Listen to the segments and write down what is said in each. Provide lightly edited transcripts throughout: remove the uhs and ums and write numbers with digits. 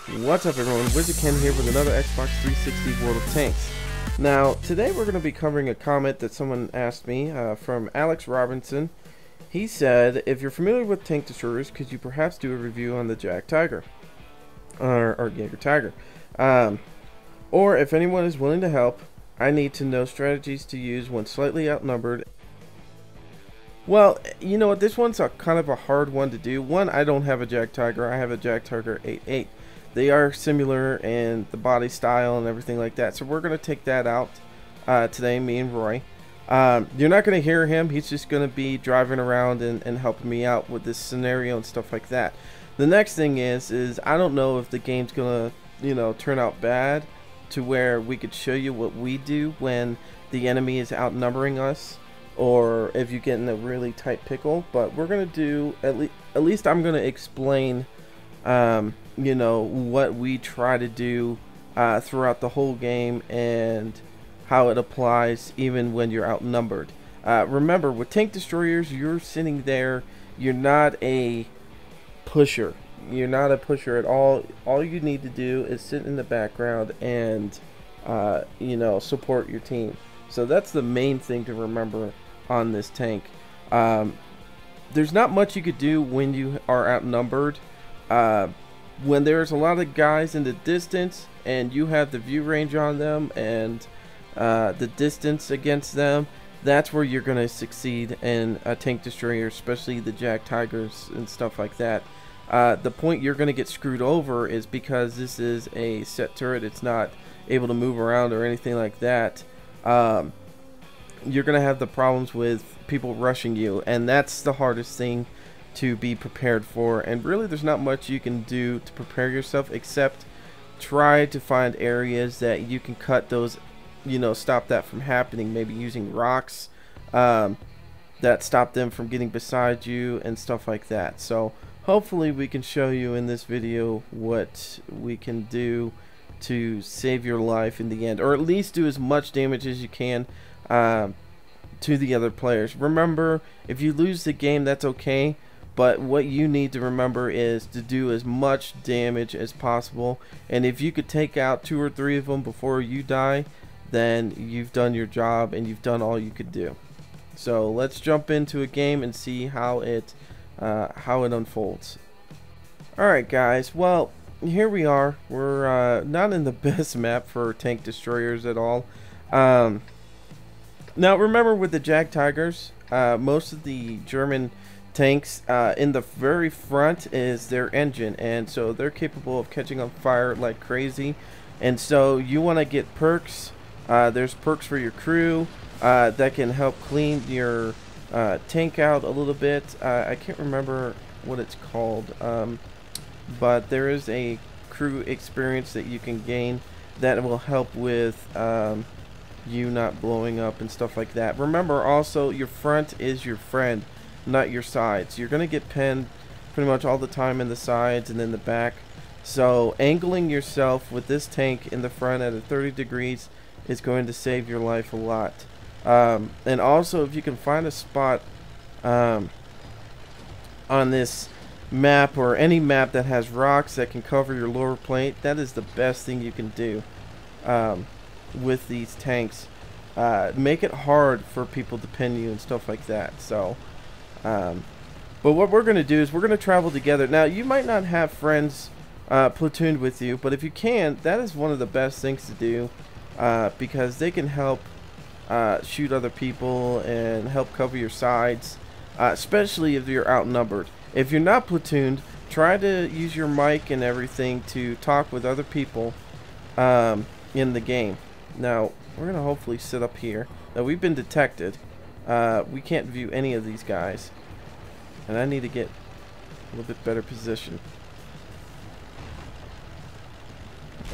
What's up everyone, WizardKen here with another Xbox 360 World of Tanks. Now, today we're going to be covering a comment that someone asked me from Alex Robinson. He said, if you're familiar with tank destroyers, could you perhaps do a review on the Jag Tiger? Or Jaeger Tiger. Or if anyone is willing to help, I need to know strategies to use when slightly outnumbered. Well, you know what, this one's kind of a hard one to do. One, I don't have a Jag Tiger, I have a Jag Tiger 8.8. They are similar in the body style and everything like that, so we're going to take that out today, me and Roy. You're not going to hear him, he's just going to be driving around and helping me out with this scenario and stuff like that. The next thing is I don't know if the game's going to, turn out bad to where we could show you what we do when the enemy is outnumbering us, or if you get in a really tight pickle. But we're going to do, at least I'm going to explain what we try to do throughout the whole game and how it applies even when you're outnumbered. Remember, with tank destroyers, you're sitting there, you're not a pusher. You're not a pusher at all. All you need to do is sit in the background and support your team. So that's the main thing to remember on this tank. There's not much you could do when you are outnumbered. When there's a lot of guys in the distance and you have the view range on them and the distance against them, that's where you're going to succeed in a tank destroyer, especially the Jag Tigers and stuff like that. The point you're going to get screwed over is because this is a set turret, it's not able to move around or anything like that. You're going to have the problems with people rushing you, and that's the hardest thing to be prepared for. And really there's not much you can do to prepare yourself except try to find areas that you can cut those, stop that from happening, maybe using rocks that stop them from getting beside you and stuff like that. So hopefully we can show you in this video what we can do to save your life in the end, or at least do as much damage as you can to the other players. Remember, if you lose the game, that's okay. But what you need to remember is to do as much damage as possible. And if you could take out 2 or 3 of them before you die, then you've done your job and you've done all you could do. So let's jump into a game and see how it unfolds. Alright guys, well, here we are. We're not in the best map for tank destroyers at all. Now remember, with the Jag Tigers, most of the German tanks, in the very front is their engine, and so they're capable of catching on fire like crazy. And so you want to get perks. There's perks for your crew that can help clean your tank out a little bit. I can't remember what it's called, but there is a crew experience that you can gain that will help with you not blowing up and stuff like that. Remember also, your front is your friend, not your sides. You're going to get pinned pretty much all the time in the sides and in the back. So angling yourself with this tank in the front at a 30 degrees is going to save your life a lot. And also, if you can find a spot on this map or any map that has rocks that can cover your lower plate, that is the best thing you can do with these tanks. Make it hard for people to pin you and stuff like that. So but what we're going to do is we're going to travel together. Now, you might not have friends platooned with you, but if you can, that is one of the best things to do, because they can help shoot other people and help cover your sides, especially if you're outnumbered. If you're not platooned, try to use your mic and everything to talk with other people in the game. Now, we're going to hopefully sit up here. Now, we've been detected. We can't view any of these guys, and I need to get a little bit better position.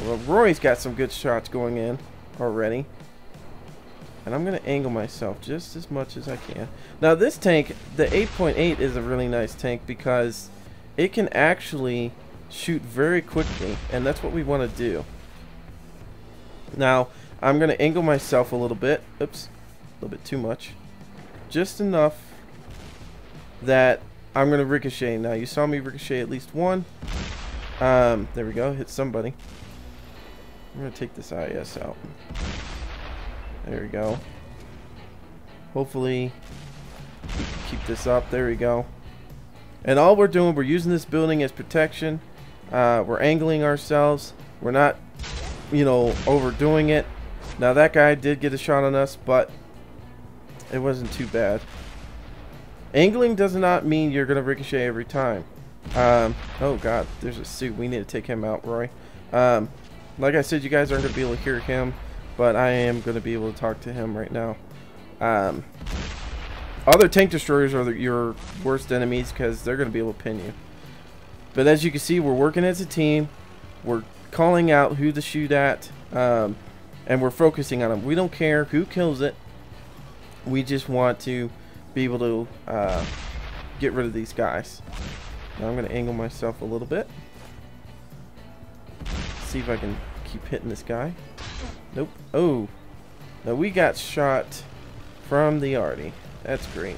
Well, Roy's got some good shots going in already, and I'm going to angle myself just as much as I can. Now, this tank, the 8.8, is a really nice tank because it can actually shoot very quickly, and that's what we want to do. Now, I'm going to angle myself a little bit. Oops, a little bit too much. Just enough that I'm going to ricochet. Now, you saw me ricochet at least one. There we go. Hit somebody. I'm gonna take this IS out. There we go. Hopefully, we can keep this up. There we go. And all we're doing, we're using this building as protection. We're angling ourselves. We're not, you know, overdoing it. Now that guy did get a shot on us, but it wasn't too bad. Angling does not mean you're gonna ricochet every time. Oh god, there's a suit. We need to take him out, Roy. Like I said, you guys aren't gonna be able to hear him, but I am gonna be able to talk to him right now. Other tank destroyers are your worst enemies because they're gonna be able to pin you. But as you can see, we're working as a team. We're calling out who to shoot at, and we're focusing on them. We don't care who kills it. We just want to be able to get rid of these guys. Now I'm going to angle myself a little bit. See if I can keep hitting this guy. Nope. Oh. Now we got shot from the arty. That's great.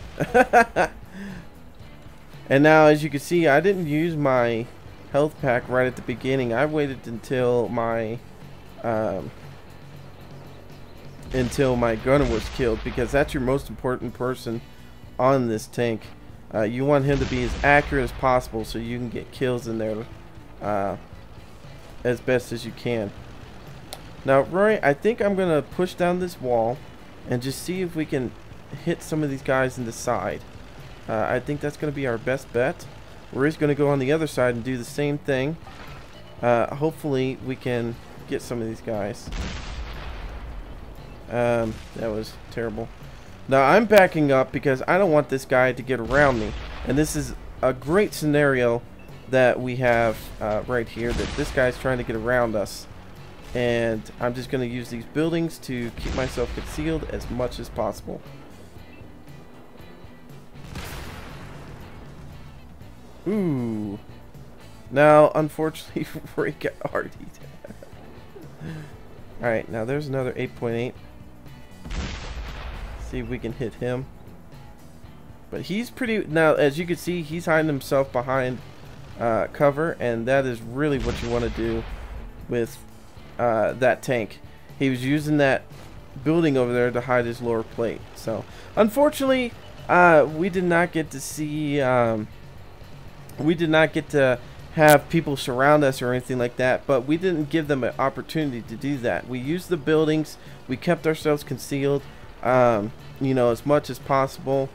And now as you can see, I didn't use my health pack right at the beginning. I waited until my gunner was killed, because that's your most important person on this tank. You want him to be as accurate as possible so you can get kills in there as best as you can. Now, Roy, I think I'm going to push down this wall and just see if we can hit some of these guys in the side. I think that's going to be our best bet. We're just going to go on the other side and do the same thing. Hopefully we can get some of these guys. That was terrible. Now I'm backing up because I don't want this guy to get around me. And this is a great scenario that we have right here, that this guy's trying to get around us. And I'm just going to use these buildings to keep myself concealed as much as possible. Ooh. Now, unfortunately, we got RD'd. Alright, now there's another 8.8. See if we can hit him. But he's pretty... Now, as you can see, he's hiding himself behind cover. And that is really what you want to do with that tank. He was using that building over there to hide his lower plate. So, unfortunately, we did not get to see... we did not get to have people surround us or anything like that, but we didn't give them an opportunity to do that. We used the buildings, we kept ourselves concealed, you know, as much as possible,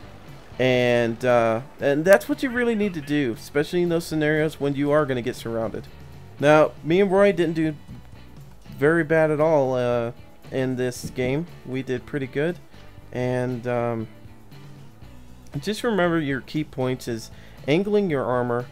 and that's what you really need to do, especially in those scenarios when you are going to get surrounded. Now, me and Roy didn't do very bad at all in this game. We did pretty good, and just remember your key points is angling your armor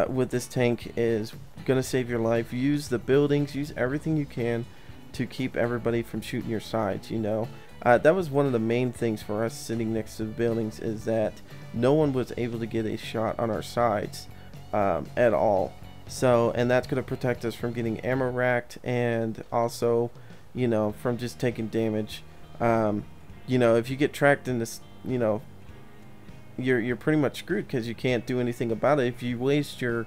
with this tank is going to save your life. Use the buildings, use everything you can to keep everybody from shooting your sides, you know. That was one of the main things for us sitting next to the buildings, is that no one was able to get a shot on our sides at all. So, and that's going to protect us from getting ammo racked, and also, you know, from just taking damage. You know, if you get tracked in this, you know, you're pretty much screwed because you can't do anything about it. If you waste your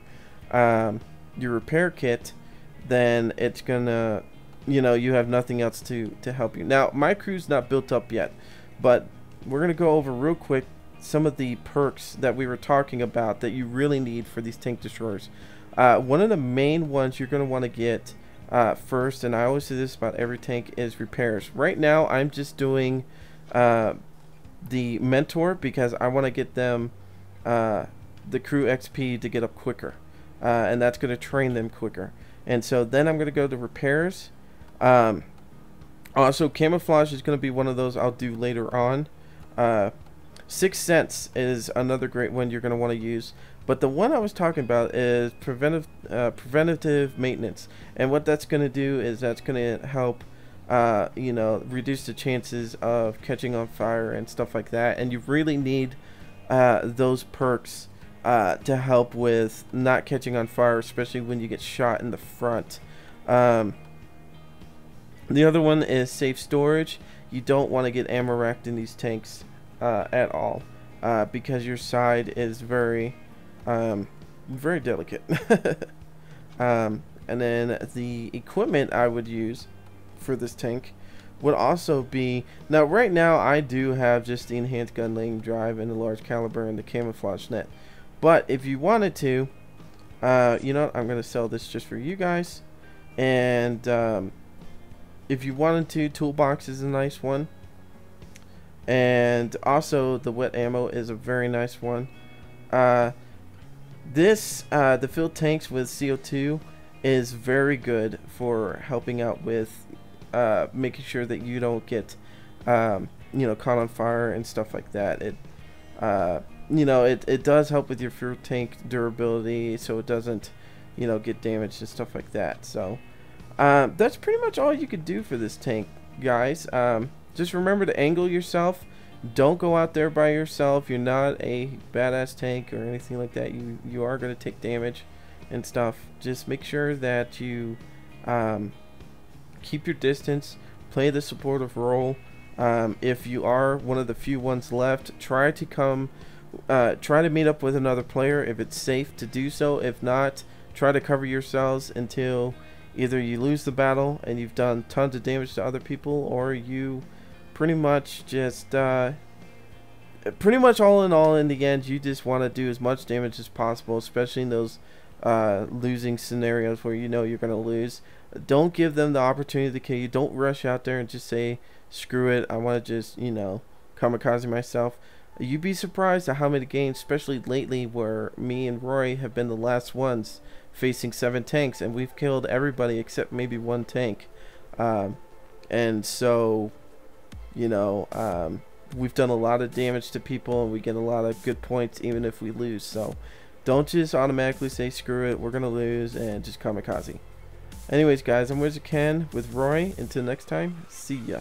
repair kit, then it's gonna, you know, you have nothing else to help you. Now, my crew's not built up yet, but we're gonna go over real quick some of the perks that we were talking about that you really need for these tank destroyers. One of the main ones you're gonna want to get first, and I always say this about every tank, is repairs. Right now, I'm just doing the mentor because I want to get them the crew XP to get up quicker, and that's going to train them quicker. And so then I'm going to go to repairs. Also, camouflage is going to be one of those I'll do later on. Sixth Sense is another great one you're going to want to use, but the one I was talking about is preventative maintenance. And what that's going to do is that's going to help you know, reduce the chances of catching on fire and stuff like that. And you really need those perks to help with not catching on fire, especially when you get shot in the front. The other one is safe storage. You don't want to get ammo racked in these tanks at all, because your side is very very delicate. And then the equipment I would use for this tank would also be, now right now I do have just the enhanced gun laying drive and the large caliber and the camouflage net, but if you wanted to, you know, I'm gonna sell this just for you guys. And if you wanted to, toolbox is a nice one, and also the wet ammo is a very nice one. The filled tanks with CO2 is very good for helping out with making sure that you don't get you know, caught on fire and stuff like that. It you know, it does help with your fuel tank durability, so it doesn't, you know, get damaged and stuff like that. So that's pretty much all you could do for this tank, guys. Just remember to angle yourself. Don't go out there by yourself. You're not a badass tank or anything like that. You are going to take damage and stuff. Just make sure that you keep your distance, play the supportive role. If you are one of the few ones left, try to meet up with another player if it's safe to do so. If not, try to cover yourselves until either you lose the battle and you've done tons of damage to other people, or you pretty much just pretty much all in all, in the end, you just want to do as much damage as possible, especially in those losing scenarios where you know you're going to lose. Don't give them the opportunity to kill you. Don't rush out there and just say, screw it, I want to just, you know, kamikaze myself. You'd be surprised at how many games, especially lately, where me and Roy have been the last ones facing 7 tanks, and we've killed everybody except maybe 1 tank. And so, you know, we've done a lot of damage to people, and we get a lot of good points even if we lose. So don't just automatically say screw it, we're gonna lose, and just kamikaze. Anyways, guys, I'm WizardKen with Roy. Until next time, see ya.